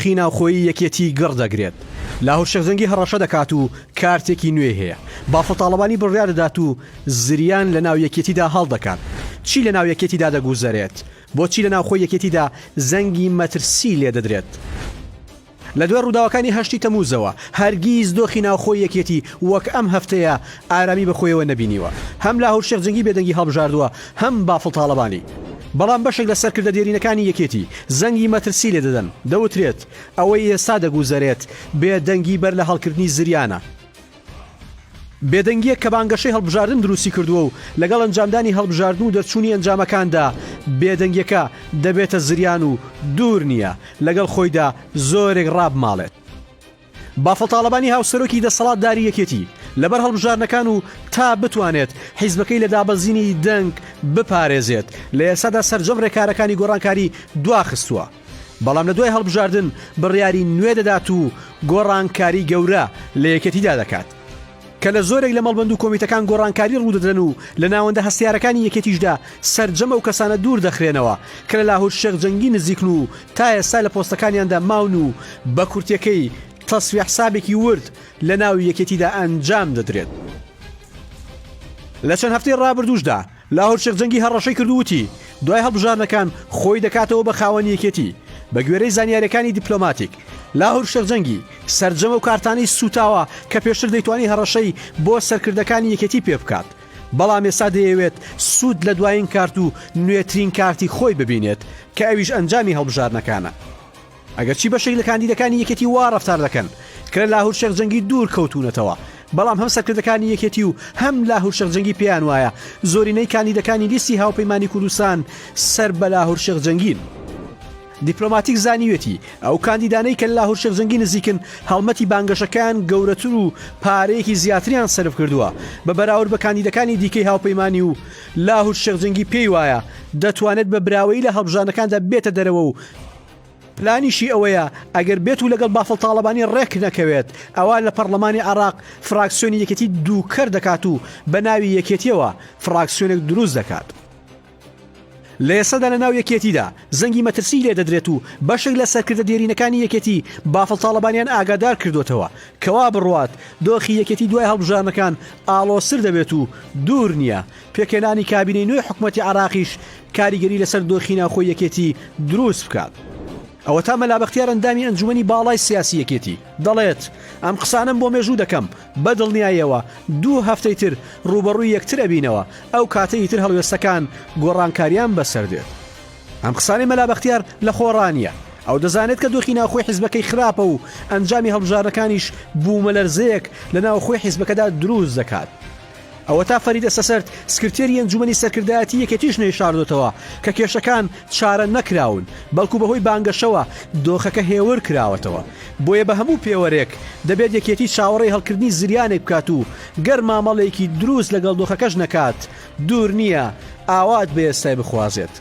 دۆخی ناوخۆیی یەکێتی گڕدەگرێت لاهور شێخزەنگی هەڕەشە دەکات و کارتێکی نوێ هەیە بافڵ تاڵەبانی بڕیار دەدات و زریان لە ناو یەکێتیدا هەڵدەکات چی لە ناو یەکێتیدا دەگوزارێت بۆچی لە ناوخۆی یەکێتیدا زەنگی مەترسی لێ دەدرێت لە دوای ڕووداوەکانی هەشتی تەمووزەوە هەرگیز دۆخی ناوخۆی یەکێتی وەک ئەم هەفتەیە ئارامی بەخۆیەوە نەبینیوە هەم لاهور شێخزەنگی بێدەنگی هەڵبژاردووە هەم بافڵ تاڵەبانی بەڵام بەشێک لە سەرکردە دێرینەکانی یەکێتی زەنگی مەترسی لێ دەدەن دەوترێت ئەوەی ئێستا دەگوزارێت بێدەنگی بەر لە هەڵکردنی زریانە بێدەنگیە کە بانگەشەی هەڵبژاردن دروستی کردووە و لەگەڵ ئەنجامدانی هەڵبژاردن و دەرچوونی ئەنجامەکاندا بێدەنگیەکە دەبێتە زریان و دوور نییە لەگەڵ خۆیدا زۆرێک ڕابماڵێت بافڵ تاڵەبانی هاوسەرۆکی دەسەڵاتداری یەکێتی لەبەر هەڵبژاردنەکان و تا بتوانێت حیزبەکەی لە دابەزینی دەنگ بپارێزێت لە ئێسادا سەرجەم ڕێکارەکانی گۆڕانکاری دواخستووە بەڵام لە دوای هەڵبژاردن بڕیاری نوێ دەدات و گۆڕانکاری گەورە لە یەکێتیدا دەکات کە لە زۆرێک لە مەڵبەند و کۆمیتەکان گۆڕانکاری ڕوودەدرن و لە ناوەندە هەستیارەکانی یەکێتیشدا سەرجەمە و کەسانە دوور دەخرێنەوە کە لە لاهور شێخزەنگی نزیکن و تا ئێستا لە پۆستەکانیاندا ماون و بە کورتەکەی تەسویح حسابێکی ورد لە ناو یەکێتیدا ئەنجام دەدرێت لە چەند هەفتەی ڕابردووشدا لاهور شێخزەنگی هەڕەشەی کردووتی دوای هەڵبژاردنەکان خۆی دەکاتەوە بە خاوەنی یەکێتی بە گوێرەی زانیاریەکانی دیپلۆماتیک لاهور شێخزەنگی سەرجەمە و کارتانەی سوتاوە کە پێشتر دەیتوانی هەڕەشەی بۆ سەرکردەکانی یەکێتی پێ بکات بەڵام ئێستا دەیەوێت سوود لە دوایین کارت و نوێترین کارتی خۆی ببینێت کە ئەویش ئەنجامی هەڵبژاردنەکانە ئەگەرچی بەشێک لە کاندیدەکانی یەکێتی وا ڕەفتار دەکەن کە لە لاهور شێخزەنگی دوور کەوتونەتەوە بەڵام هەم سەرکردەکانی یەکێتی و هەم لاهور شێخزەنگی پێیان وایە زۆرینەی کاندیدەکانی لیستی هاوپەیمانی کوردستان سەر بە لاهور شێخزەنگین دیپلۆماتیک زانیوێتی ئەو کاندیدانەی کە لاهور شێخزەنگی نزیکن هەڵمەتی بانگەشەکان گەورەتر و پارەیەکی زیاتریان سەرف کردووە بە بەراورد بە کاندیدەکانی دیکەی هاوپەیمانی و لاهور شێخزەنگی پێی وایە دەتوانێت بە براوەی لە هەڵبژاردنەکاندا بێتە دەرەوە و پلانیشی ئەوەیە ئەگەر بێت و لەگەڵ بافڵ تاڵەبانی ڕێک نەکەوێت ئەوان لە پەرلەمانی عێراق فراکسیۆنی یەکێتی دووکەر دەکات و بە ناوی یەکێتیەوە فراکسیۆنێک دروست دەکات لە ئێسەدا لە ناو یەکێتیدا زەنگی مەترسی لێ دەدرێت و بەشێک لە سەرکردە دێرینەکانی یەکێتی بافڵ تاڵەبانیان ئاگادار کردوتەوە کەوا بڕوات دۆخی یەکێتی دوای هەڵبژاردنەکان ئاڵۆسر دەبێت و دوور نییە پێکێنانی کابینەی نوێی حکومەتی عێراقیش کاریگەری لەسەر دۆخی ناوخۆی یەکێتی دروست بکات ئەوە تا مەلابەختیار ئەندامی ئەنجومەنی باڵای سیاسی یەکێتی دەڵێت ئەم قسانم بۆ مێژوو دەکەم بە دڵنیاییەوە 2 هەفتەی تر ڕوبەڕووی یەکتر ئەبینەوە ئەو کاتەی تر هەڵوێستەکان گۆڕانکاریان بەسەر دێت ئەم قسانی مەلابەختیار لە خۆڕانیە ئەو دەزانێت کە دۆخی ناوخۆی حیزبەکەی خراپە و ئەنجامی هەڵبژاردنەکانیش بوومەلەرزەیەک لە ناوخۆی حیزبەکەدا دروست دەکات ئەوە تا فەریدە سەسەرد سکرتێری ئەنجومەنی سەرکردایەتی یەکێتیش نەیشاردوتەوە کە کێشەکان چارە نەکراون بەڵکو بەهۆی بانگەشەوە دۆخەکە هێور کراوەتەوە بۆیە بە هەموو پێوەرێک دەبێت یەکێتی چاوەڕێی هەڵکردنی زریانێک بکات و گەر مامەڵێکی دروست لەگەڵ دۆخەکەش نەکات دوور نییە ئاوات بە ئێستای بخوازێت